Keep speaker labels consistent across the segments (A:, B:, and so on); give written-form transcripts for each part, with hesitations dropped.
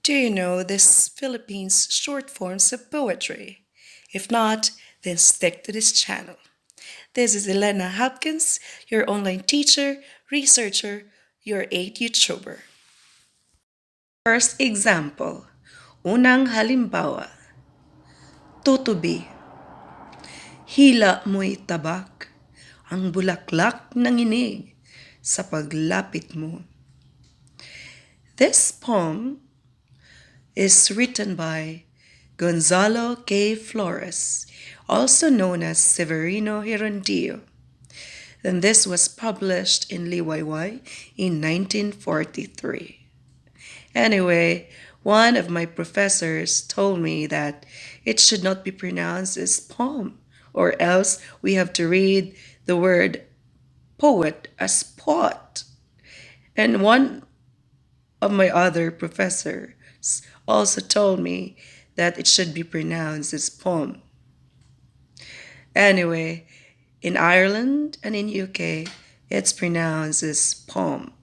A: Do you know this Philippines short forms of poetry? If not, then stick to this channel. This is Elena Hopkins, your online teacher, researcher, your 8 YouTuber. First example, unang halimbawa, tutubi. Hila mo'y tabak, ang bulaklak ng inig sa paglapit mo. This poem is written by Gonzalo K. Flores, also known as Severino Gerundio. And this was published in Liwayway in 1943. Anyway, one of my professors told me that it should not be pronounced as poem, or else we have to read the word poet as pot. And one of my other professors also told me that it should be pronounced as poem. Anyway, in Ireland and in UK, it's pronounced as poem.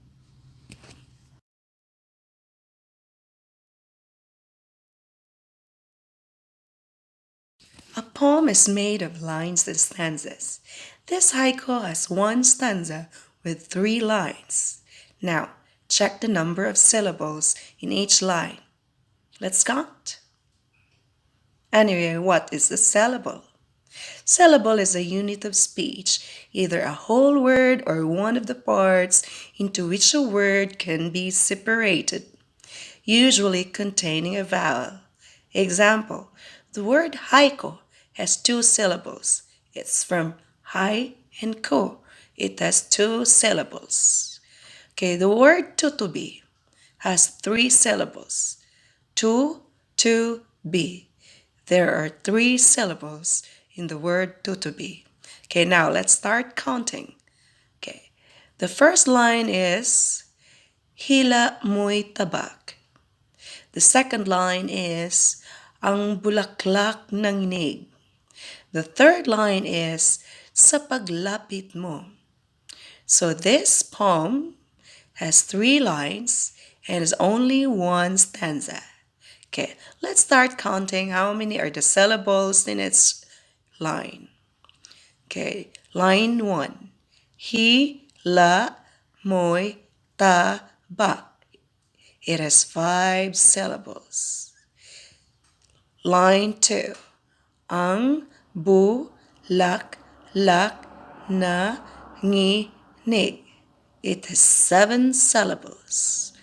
A: A poem is made of lines and stanzas. This haiku has one stanza with 3 lines. Now, check the number of syllables in each line. Let's count. Anyway, what is a syllable? Syllable is a unit of speech, either a whole word or one of the parts into which a word can be separated, usually containing a vowel. Example, the word haiku has 2 syllables. It's from hai and ko. It has 2 syllables. Okay, the word tutubi has 3 syllables. To be. There are 3 syllables in the word tutubi. Okay, now let's start counting. Okay, the first line is hila mo'y tabak. The second line is ang bulaklak ng inig. The third line is sa paglapit mo. So this poem has 3 lines and is only 1 stanza. Okay, let's start counting how many are the syllables in its line. Okay, line 1. Hila mo'y tabak. It has 5 syllables. Line 2. Ang bulaklak na nginig. It has 7 syllables.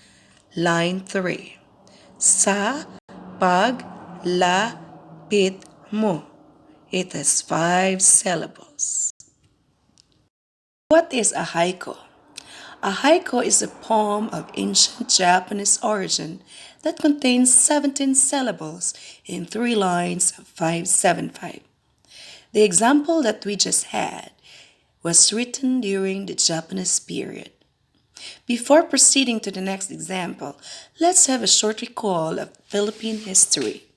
A: Line 3. Sa paglapit mo. It has 5 syllables. What is a haiku? A haiku is a poem of ancient Japanese origin that contains 17 syllables in 3 lines of 575. The example that we just had was written during the Japanese period. Before proceeding to the next example, let's have a short recall of Philippine history.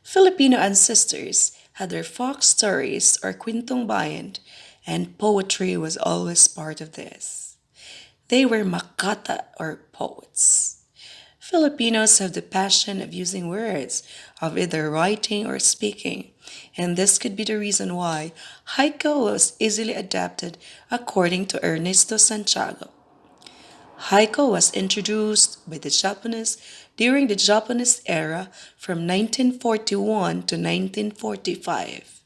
A: Filipino ancestors had their folk stories or kwentong bayan, and poetry was always part of this. They were makata or poets. Filipinos have the passion of using words, of either writing or speaking, and this could be the reason why haiku was easily adapted according to Ernesto Santiago. Haiku was introduced by the Japanese during the Japanese era from 1941 to 1945.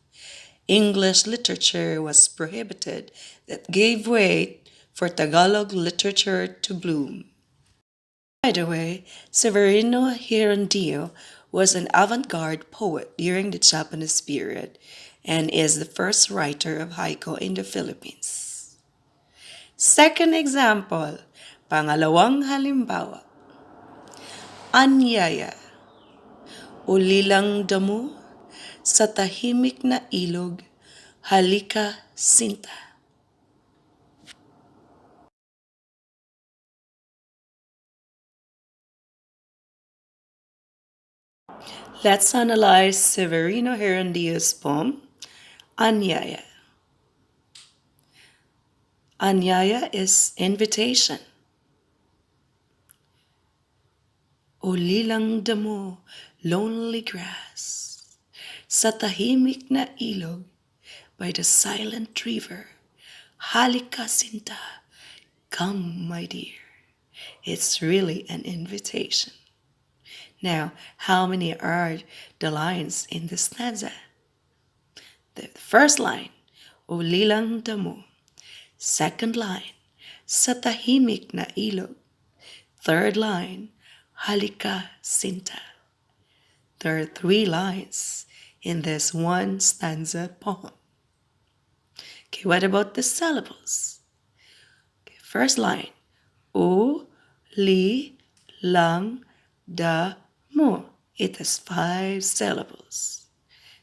A: English literature was prohibited that gave way for Tagalog literature to bloom. By the way, Severino Gerundio was an avant-garde poet during the Japanese period and is the first writer of haiku in the Philippines. Second example, pangalawang halimbawa. Anyaya, ulilang damo, sa tahimik na ilog, halika sinta. Let's analyze Severino Gerundio's poem, Anyaya. Anyaya is invitation. Ulilang damo, lonely grass, sa tahimik na ilog, by the silent river, halika sinta, come my dear. It's really an invitation. Now, how many are the lines in this stanza? The first line, ulilang damo. Second line, sa tahimik na ilog. Third line, halika sinta. There are three lines in this one stanza poem. Okay, what about the syllables? Okay, first line, u, li, lang, da, mo. It has 5 syllables.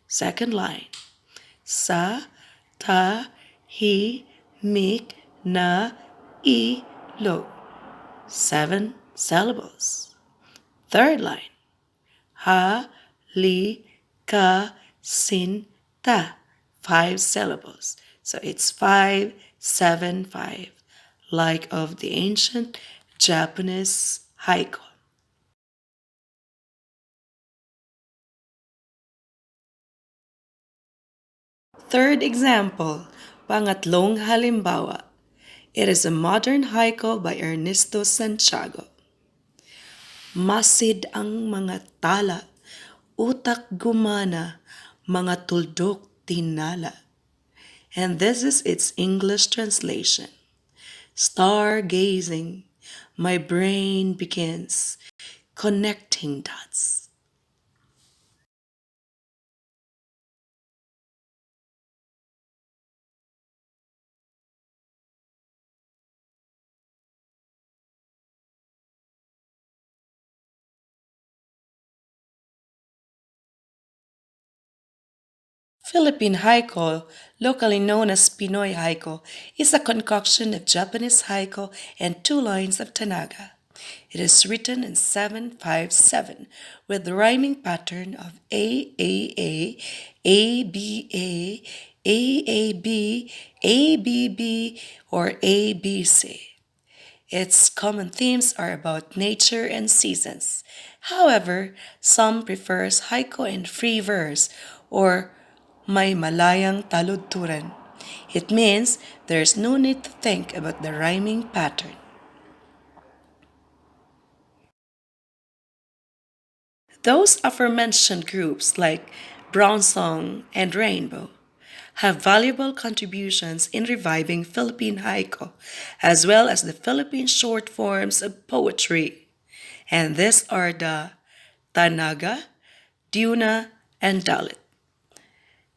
A: Second line, sa, ta, hi, mik, na, I, lo. 7 syllables. Third line, ha, li, ka, sin, ta. 5 syllables. So it's 5, 7, 5, like of the ancient Japanese haiku. Third example, pangatlong halimbawa. It is a modern haiku by Ernesto Santiago. Masid ang mga tala, utak gumana, mga tuldok tinala. And this is its English translation. Stargazing, my brain begins connecting dots. Philippine haiku, locally known as Pinoy haiku, is a concoction of Japanese haiku and 2 lines of tanaga. It is written in 7-5-7 with the rhyming pattern of A, A, B, ABB, or ABC. Its common themes are about nature and seasons. However, some prefers haiku and free verse or may malayang taludturan. It means there's no need to think about the rhyming pattern. Those aforementioned groups like Brown Song and Rainbow have valuable contributions in reviving Philippine haiku, as well as the Philippine short forms of poetry. And these are the tanaga, diona, and dalit.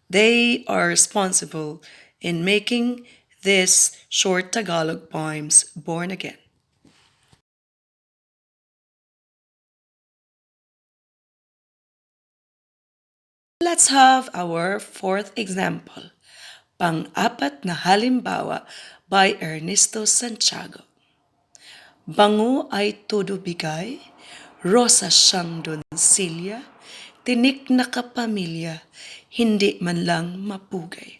A: They are responsible in making these short Tagalog poems born again. Let's have our fourth example, Pang-apat na halimbawa by Ernesto Santiago. Bango ay todo bigay, rosa siyang donsilya, tinik na kapamilya, hindi man lang mapugay.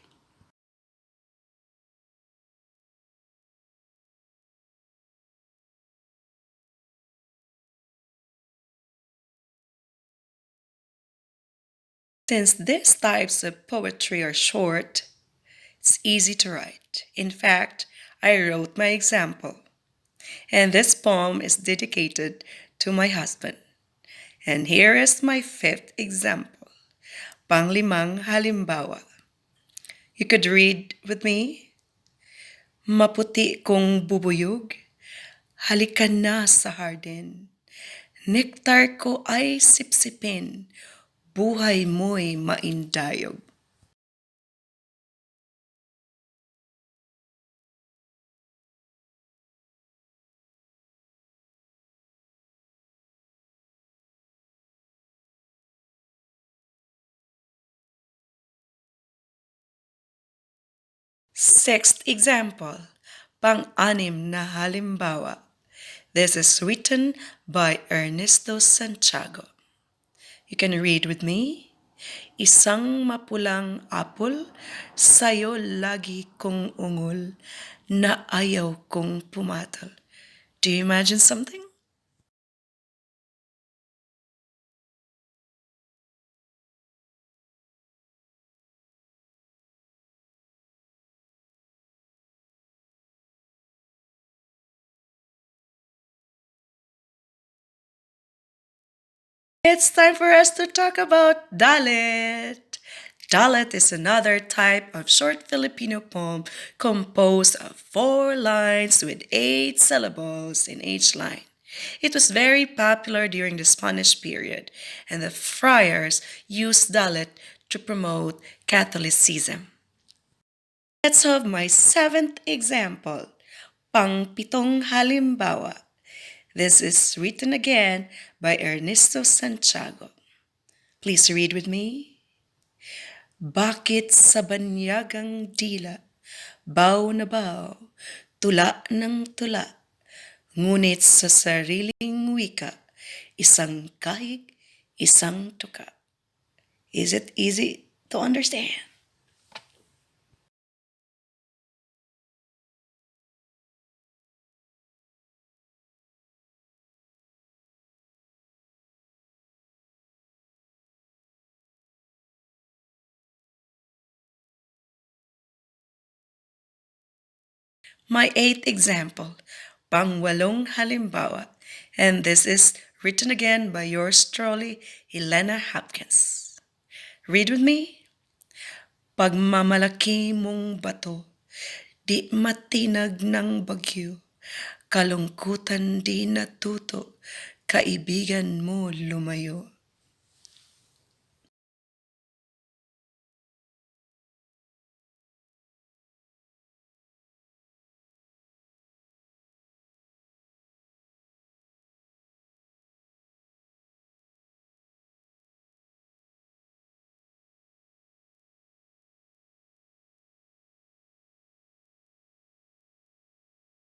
A: Since these types of poetry are short, it's easy to write. In fact, I wrote my example. And this poem is dedicated to my husband. And here is my fifth example, Panglimang Halimbawa. You could read with me. Maputi kong bubuyog, halikan na sa hardin. Nektar ko ay sipsipin, buhay mo'y maindayog. Sixth example, pang-anim na halimbawa. This is written by Ernesto Santiago. You can read with me. Isang mapulang apple, sa'yo lagi kong ungol, na ayaw kong pumatol. Do you imagine something? It's time for us to talk about dalit. Dalit is another type of short Filipino poem composed of 4 lines with 8 syllables in each line. It was very popular during the Spanish period, and the friars used dalit to promote Catholicism. Let's have my 7th example, Pangpitong Halimbawa. This is written again by Ernesto Santiago. Please read with me. Bakit sa banyagang dila, baw na baw, tula ng tula, ngunit sa sariling wika, isang kahig, isang tuka. Is it easy to understand? My 8th example, Pangwalong Halimbawa, and this is written again by yours truly, Elena Hopkins. Read with me. Pagmamalaki mong bato, di matinag ng bagyo, kalungkutan di natuto, kaibigan mo lumayo.